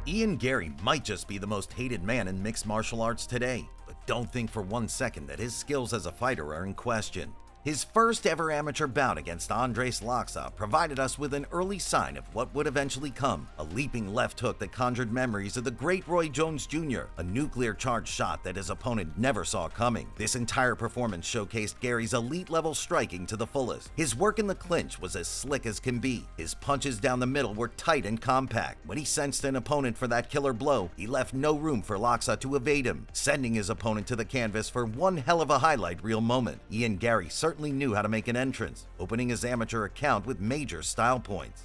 Ian Garry might just be the most hated man in mixed martial arts today, but don't think for one second that his skills as a fighter are in question. His first ever amateur bout against Andres Laksa provided us with an early sign of what would eventually come, a leaping left hook that conjured memories of the great Roy Jones Jr., a nuclear-charged shot that his opponent never saw coming. This entire performance showcased Garry's elite-level striking to the fullest. His work in the clinch was as slick as can be. His punches down the middle were tight and compact. When he sensed an opponent for that killer blow, he left no room for Laksa to evade him, sending his opponent to the canvas for one hell of a highlight reel moment. Ian Garry certainly knew how to make an entrance, opening his amateur account with major style points.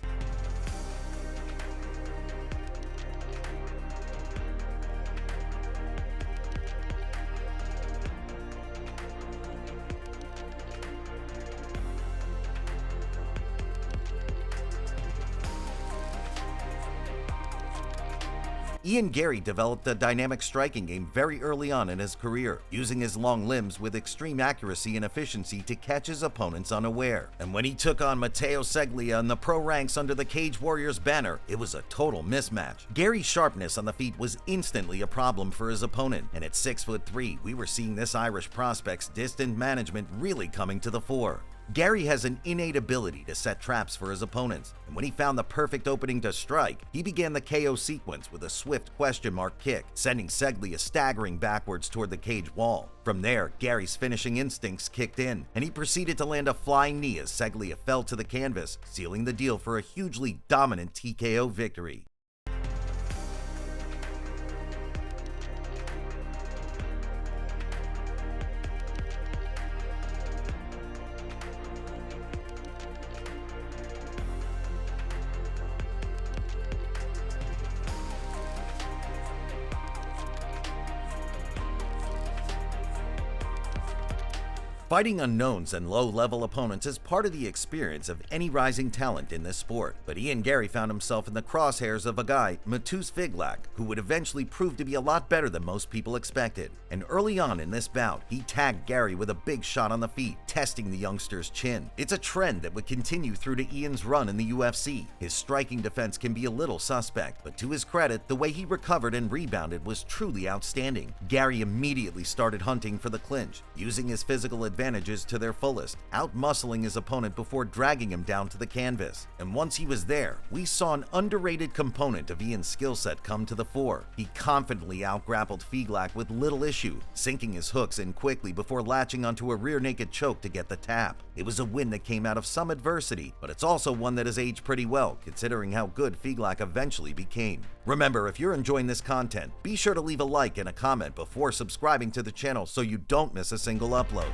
Ian Garry developed a dynamic striking game very early on in his career, using his long limbs with extreme accuracy and efficiency to catch his opponents unaware. And when he took on Matteo Seglia in the pro ranks under the Cage Warriors banner, it was a total mismatch. Garry's sharpness on the feet was instantly a problem for his opponent, and at 6'3", we were seeing this Irish prospect's distant management really coming to the fore. Garry has an innate ability to set traps for his opponents, and when he found the perfect opening to strike, he began the KO sequence with a swift question mark kick, sending Seglia staggering backwards toward the cage wall. From there, Garry's finishing instincts kicked in, and he proceeded to land a flying knee as Seglia fell to the canvas, sealing the deal for a hugely dominant TKO victory. Fighting unknowns and low-level opponents is part of the experience of any rising talent in this sport, but Ian Garry found himself in the crosshairs of a guy, Matus Figlak, who would eventually prove to be a lot better than most people expected. And early on in this bout, he tagged Garry with a big shot on the feet, testing the youngster's chin. It's a trend that would continue through to Ian's run in the UFC. His striking defense can be a little suspect, but to his credit, the way he recovered and rebounded was truly outstanding. Garry immediately started hunting for the clinch, using his physical advantages to their fullest, out-muscling his opponent before dragging him down to the canvas. And once he was there, we saw an underrated component of Ian's skill set come to the fore. He confidently out-grappled Figlak with little issue, sinking his hooks in quickly before latching onto a rear naked choke to get the tap. It was a win that came out of some adversity, but it's also one that has aged pretty well, considering how good Figlak eventually became. Remember, if you're enjoying this content, be sure to leave a like and a comment before subscribing to the channel so you don't miss a single upload.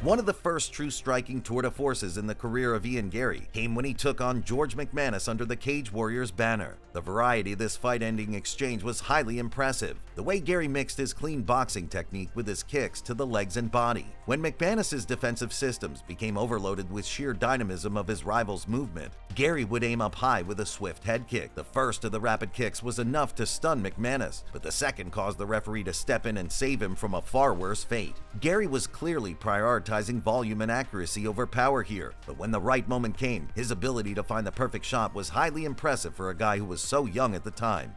One of the first true striking tour de forces in the career of Ian Garry came when he took on George McManus under the Cage Warriors banner. The variety of this fight-ending exchange was highly impressive. The way Garry mixed his clean boxing technique with his kicks to the legs and body. When McManus's defensive systems became overloaded with sheer dynamism of his rival's movement, Garry would aim up high with a swift head kick. The first of the rapid kicks was enough to stun McManus, but the second caused the referee to step in and save him from a far worse fate. Garry was clearly prioritizing volume and accuracy over power here, but when the right moment came, his ability to find the perfect shot was highly impressive for a guy who was so young at the time.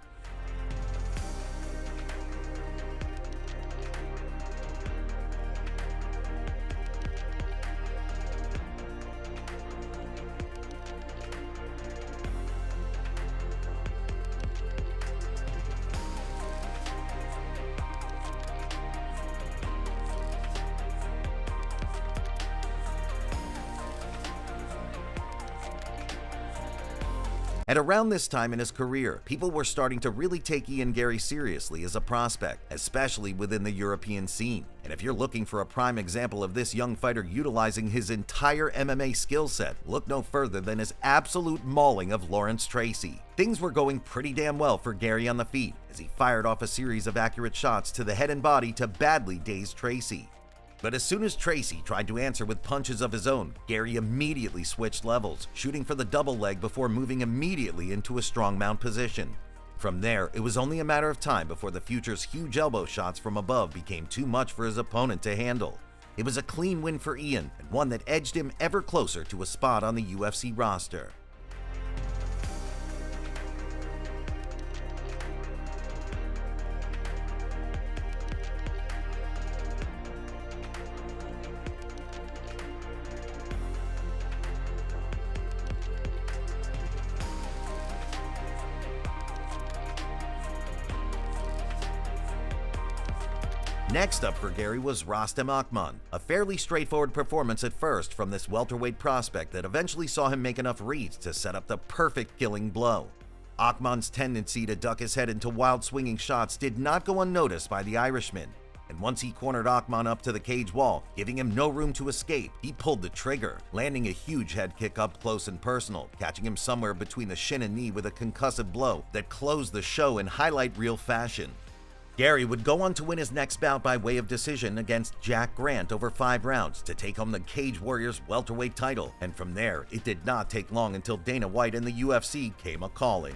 At around this time in his career, people were starting to really take Ian Garry seriously as a prospect, especially within the European scene. And if you're looking for a prime example of this young fighter utilizing his entire MMA skill set, look no further than his absolute mauling of Lawrence Tracy. Things were going pretty damn well for Garry on the feet, as he fired off a series of accurate shots to the head and body to badly dazed Tracy. But as soon as Tracy tried to answer with punches of his own, Garry immediately switched levels, shooting for the double leg before moving immediately into a strong mount position. From there, it was only a matter of time before the future's huge elbow shots from above became too much for his opponent to handle. It was a clean win for Ian, and one that edged him ever closer to a spot on the UFC roster. Next up for Garry was Akhmat, a fairly straightforward performance at first from this welterweight prospect that eventually saw him make enough reads to set up the perfect killing blow. Akhmat's tendency to duck his head into wild swinging shots did not go unnoticed by the Irishman, and once he cornered Akhmat up to the cage wall, giving him no room to escape, he pulled the trigger, landing a huge head kick up close and personal, catching him somewhere between the shin and knee with a concussive blow that closed the show in highlight reel fashion. Garry would go on to win his next bout by way of decision against Jack Grant over 5 rounds to take home the Cage Warriors welterweight title, and from there, it did not take long until Dana White and the UFC came a-calling.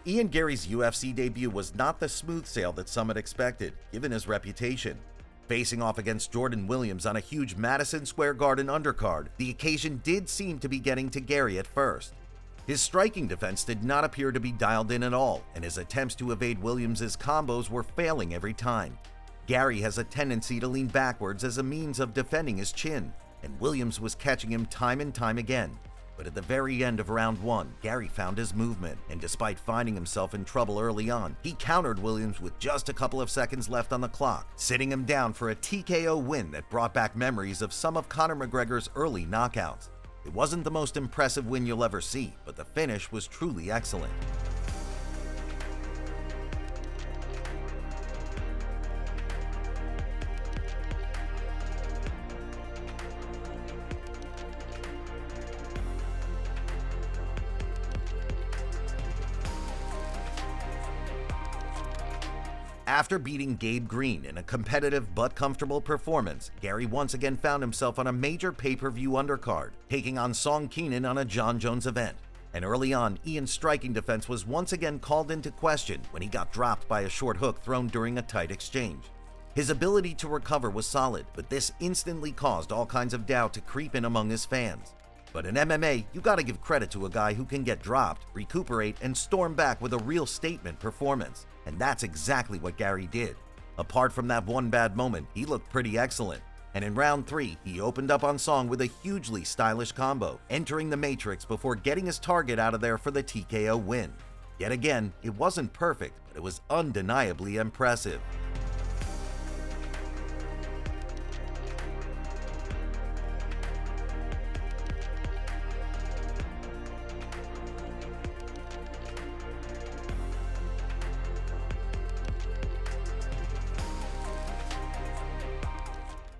Ian Garry's UFC debut was not the smooth sail that some had expected, given his reputation. Facing off against Jordan Williams on a huge Madison Square Garden undercard, the occasion did seem to be getting to Garry at first. His striking defense did not appear to be dialed in at all, and his attempts to evade Williams' combos were failing every time. Garry has a tendency to lean backwards as a means of defending his chin, and Williams was catching him time and time again. But at the very end of round 1, Garry found his movement, and despite finding himself in trouble early on, he countered Williams with just a couple of seconds left on the clock, sitting him down for a TKO win that brought back memories of some of Conor McGregor's early knockouts. It wasn't the most impressive win you'll ever see, but the finish was truly excellent. After beating Gabe Green in a competitive but comfortable performance, Garry once again found himself on a major pay-per-view undercard, taking on Song Keenan on a Jon Jones event. And early on, Ian's striking defense was once again called into question when he got dropped by a short hook thrown during a tight exchange. His ability to recover was solid, but this instantly caused all kinds of doubt to creep in among his fans. But in MMA, you gotta give credit to a guy who can get dropped, recuperate, and storm back with a real statement performance. And that's exactly what Garry did. Apart from that one bad moment, he looked pretty excellent. And in round 3, he opened up on Song with a hugely stylish combo, entering the matrix before getting his target out of there for the TKO win. Yet again, it wasn't perfect, but it was undeniably impressive.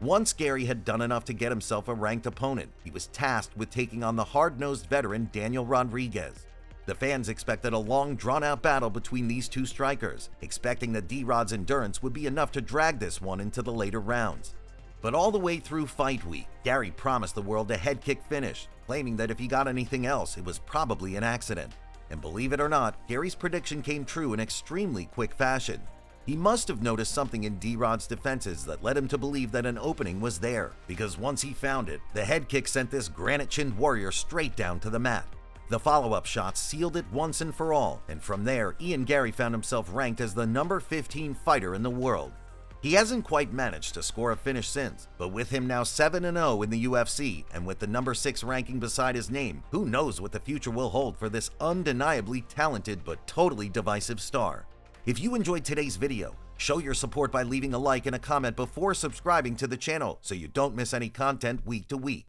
Once Garry had done enough to get himself a ranked opponent, he was tasked with taking on the hard-nosed veteran Daniel Rodriguez. The fans expected a long, drawn-out battle between these two strikers, expecting that D-Rod's endurance would be enough to drag this one into the later rounds. But all the way through fight week, Garry promised the world a head kick finish, claiming that if he got anything else, it was probably an accident. And believe it or not, Garry's prediction came true in extremely quick fashion. He must have noticed something in D-Rod's defenses that led him to believe that an opening was there, because once he found it, the head kick sent this granite-chinned warrior straight down to the mat. The follow-up shots sealed it once and for all, and from there, Ian Garry found himself ranked as the number 15 fighter in the world. He hasn't quite managed to score a finish since, but with him now 7-0 in the UFC, and with the number 6 ranking beside his name, who knows what the future will hold for this undeniably talented but totally divisive star. If you enjoyed today's video, Show your support by leaving a like and a comment before subscribing to the channel so you don't miss any content week to week.